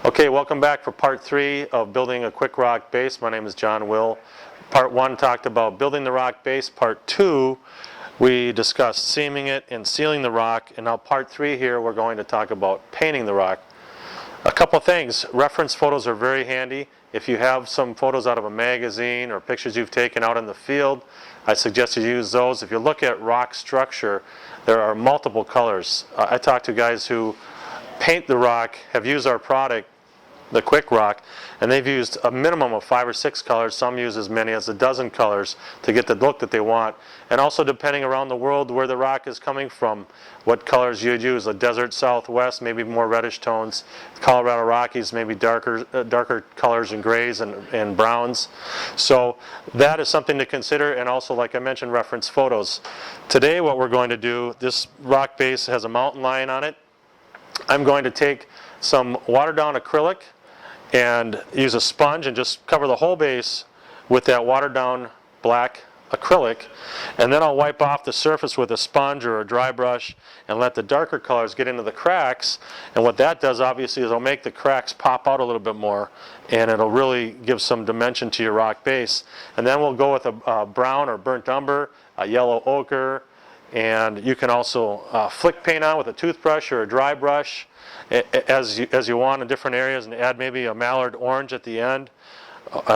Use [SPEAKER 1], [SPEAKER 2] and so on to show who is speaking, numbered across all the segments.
[SPEAKER 1] Okay, welcome back for part 3 of building a quick rock base. My name is John Will. Part 1 talked about building the rock base. Part 2 we discussed seaming it and sealing the rock, and now part 3 here we're going to talk about painting the rock. A couple things. Reference photos are very handy. If you have some photos out of a magazine or pictures you've taken out in the field, I suggest you use those. If you look at rock structure, there are multiple colors. I talk to guys who paint the rock, have used our product, the Quik rock, and they've used a minimum of 5 or 6 colors. Some use as many as a dozen colors to get the look that they want. And also depending around the world where the rock is coming from, what colors you'd use. A desert Southwest, maybe more reddish tones. Colorado Rockies, maybe darker colors and grays and browns. So that is something to consider, and also, like I mentioned, reference photos. Today what we're going to do, this rock base has a mountain lion on it. I'm going to take some watered down acrylic and use a sponge and just cover the whole base with that watered down black acrylic, and then I'll wipe off the surface with a sponge or a dry brush and let the darker colors get into the cracks. And what that does obviously is it'll make the cracks pop out a little bit more, and it'll really give some dimension to your rock base. And then we'll go with a brown or burnt umber, a yellow ochre, and you can also flick paint on with a toothbrush or a dry brush as you want in different areas, and add maybe a mallard orange at the end.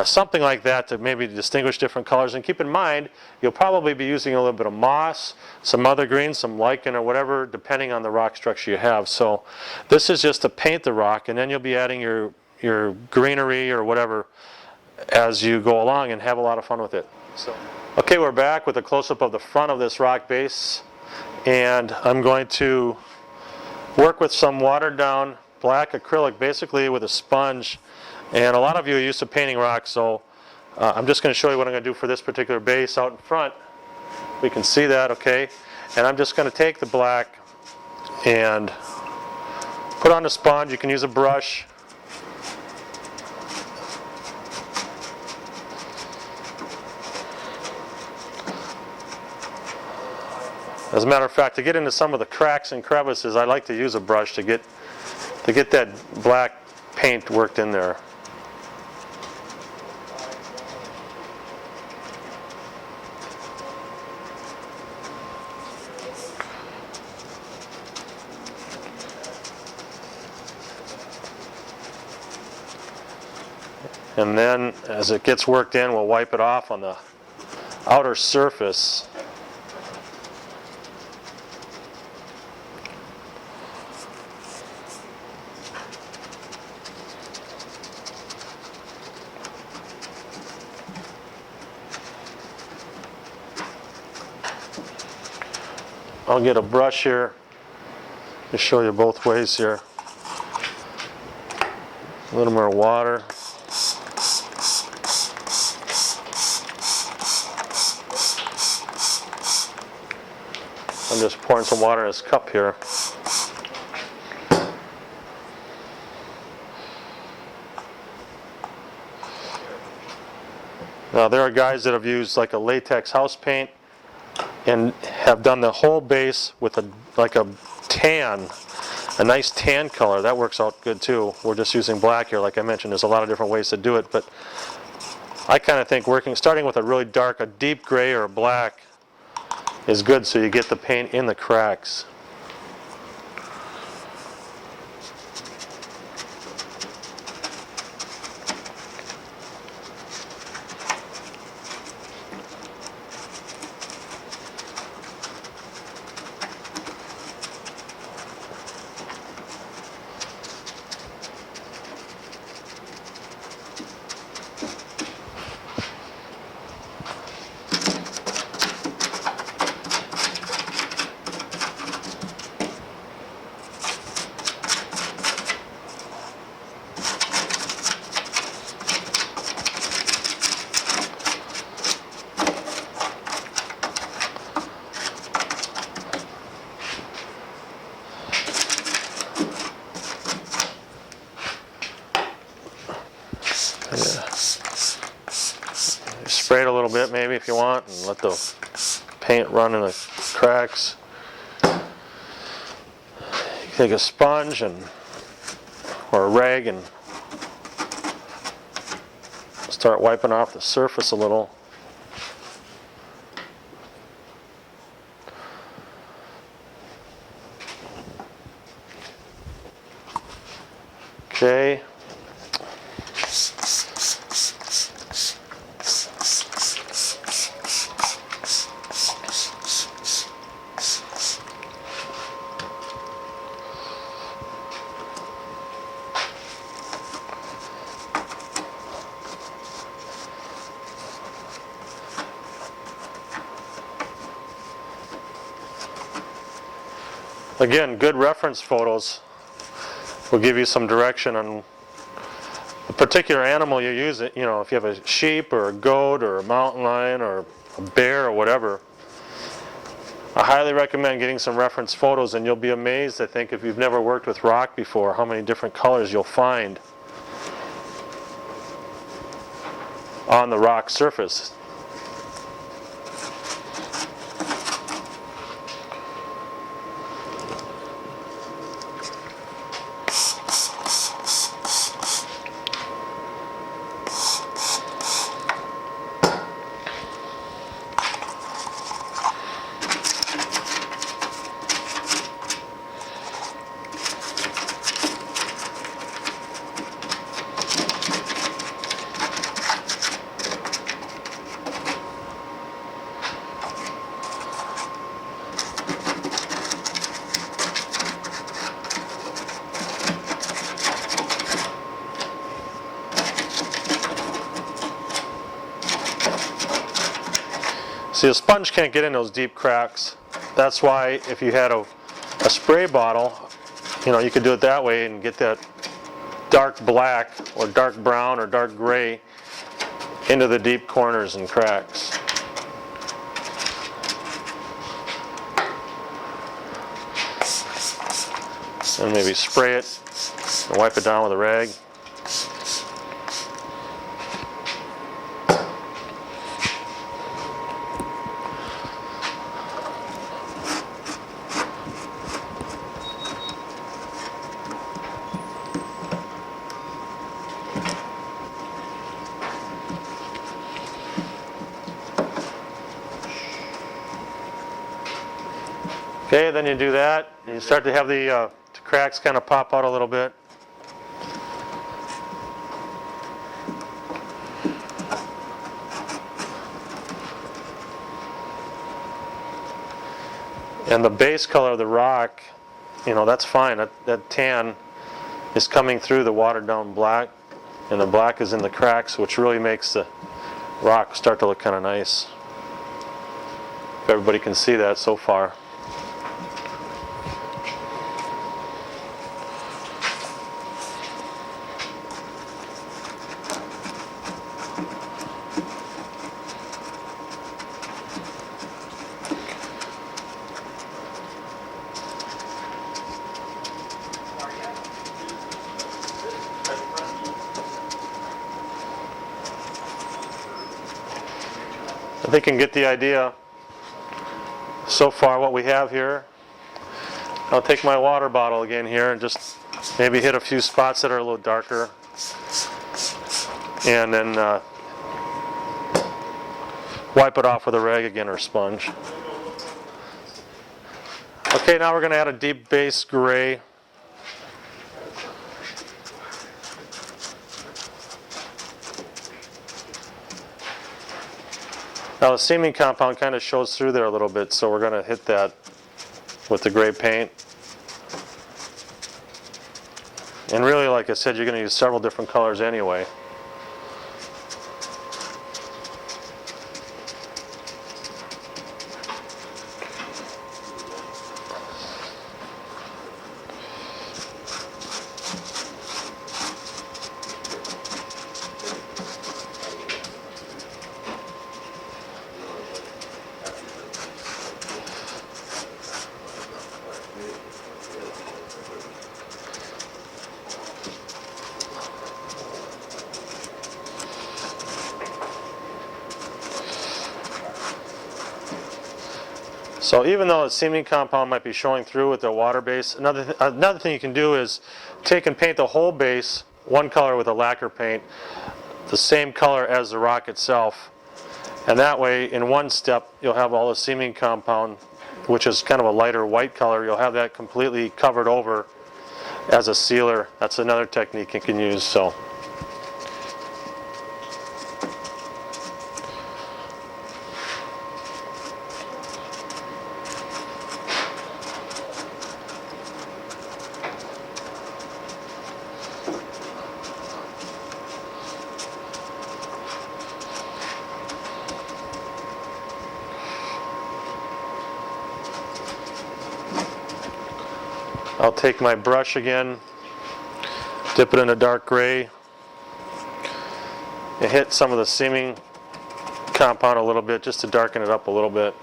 [SPEAKER 1] Something like that to maybe distinguish different colors. And keep in mind, you'll probably be using a little bit of moss, some other greens, some lichen or whatever, depending on the rock structure you have. So this is just to paint the rock, and then you'll be adding your greenery or whatever as you go along and have a lot of fun with it. Okay, we're back with a close-up of the front of this rock base, and I'm going to work with some watered down black acrylic, basically with a sponge. And a lot of you are used to painting rocks, so I'm just going to show you what I'm going to do for this particular base out in front. We can see that, okay? And I'm just going to take the black and put on the sponge. You can use a brush. As a matter of fact, to get into some of the cracks and crevices, I like to use a brush to get that black paint worked in there. And then as it gets worked in, we'll wipe it off on the outer surface. I'll get a brush here to show you both ways here. A little more water. I'm just pouring some water in this cup here. Now there are guys that have used like a latex house paint and have done the whole base with like a tan, a nice tan color. That works out good too. We're just using black here, like I mentioned. There's a lot of different ways to do it, but I kind of think starting with a really dark, a deep gray or a black is good, so you get the paint in the cracks. Spray it a little bit maybe if you want, and let the paint run in the cracks. You take a sponge and or a rag and start wiping off the surface a little. Okay. Again, good reference photos will give you some direction on the particular animal you use. It, you know, if you have a sheep or a goat or a mountain lion or a bear or whatever. I highly recommend getting some reference photos, and you'll be amazed, I think, if you've never worked with rock before, how many different colors you'll find on the rock surface. See, a sponge can't get in those deep cracks. That's why if you had a spray bottle, you know, you could do it that way and get that dark black or dark brown or dark gray into the deep corners and cracks. And maybe spray it and wipe it down with a rag. Okay, then you do that, and you start to have the cracks kind of pop out a little bit. And the base color of the rock, you know, that's fine. That tan is coming through the watered down black, and the black is in the cracks, which really makes the rock start to look kind of nice. If everybody can see that so far. I think you can get the idea so far what we have here. I'll take my water bottle again here and just maybe hit a few spots that are a little darker, and then wipe it off with a rag again or sponge. Okay, now we're going to add a deep base gray. Now the seaming compound kind of shows through there a little bit, so we're going to hit that with the gray paint. And really, like I said, you're going to use several different colors anyway. So even though the seaming compound might be showing through with the water base, another thing you can do is take and paint the whole base one color with a lacquer paint, the same color as the rock itself. And that way, in one step, you'll have all the seaming compound, which is kind of a lighter white color. You'll have that completely covered over as a sealer. That's another technique you can use. So. I'll take my brush again, dip it in a dark gray, and hit some of the seaming compound a little bit just to darken it up a little bit.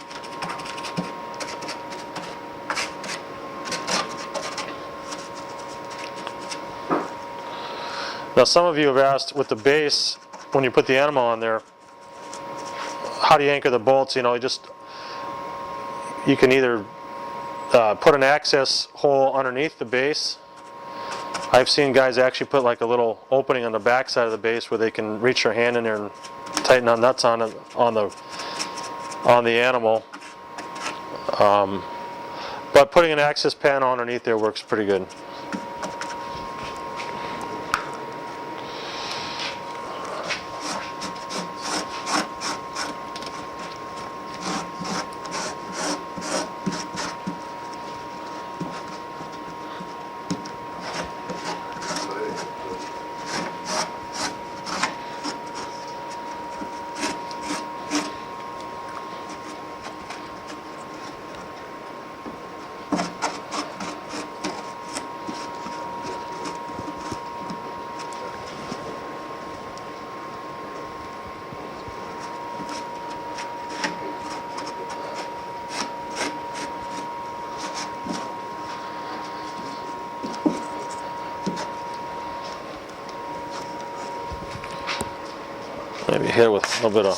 [SPEAKER 1] Now some of you have asked with the base, when you put the animal on there, how do you anchor the bolts? You know, you can either put an access hole underneath the base. I've seen guys actually put like a little opening on the back side of the base where they can reach their hand in there and tighten on nuts on the animal. But putting an access panel underneath there works pretty good. Maybe hit it with a little bit of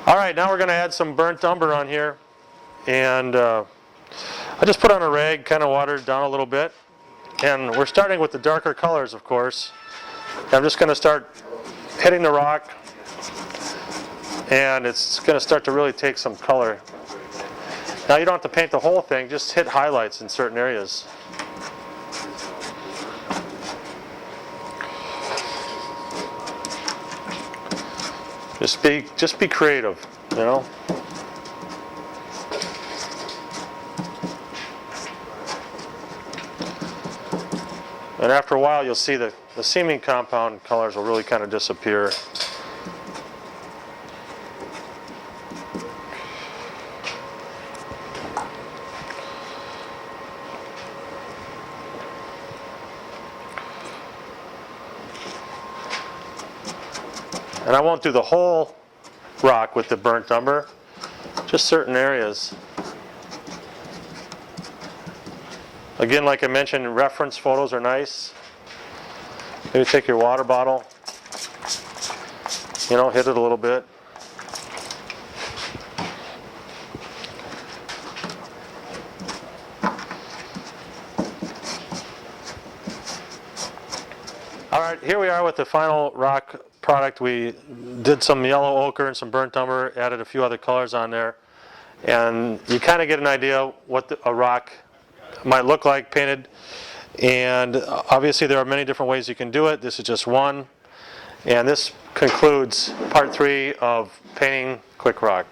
[SPEAKER 1] Alright, now we're going to add some burnt umber on here, and I just put on a rag, kind of watered down a little bit, and we're starting with the darker colors, of course. I'm just going to start hitting the rock, and it's going to start to really take some color. Now you don't have to paint the whole thing, just hit highlights in certain areas. Just be creative, you know. And after a while you'll see the seaming compound colors will really kind of disappear. And I won't do the whole rock with the burnt umber, just certain areas. Again, like I mentioned, reference photos are nice. Maybe take your water bottle, you know, hit it a little bit. All right, here we are with the final rock product. We did some yellow ochre and some burnt umber, added a few other colors on there, and you kind of get an idea what a rock might look like painted. And obviously there are many different ways you can do it. This is just one, and this concludes part 3 of painting Quik rock.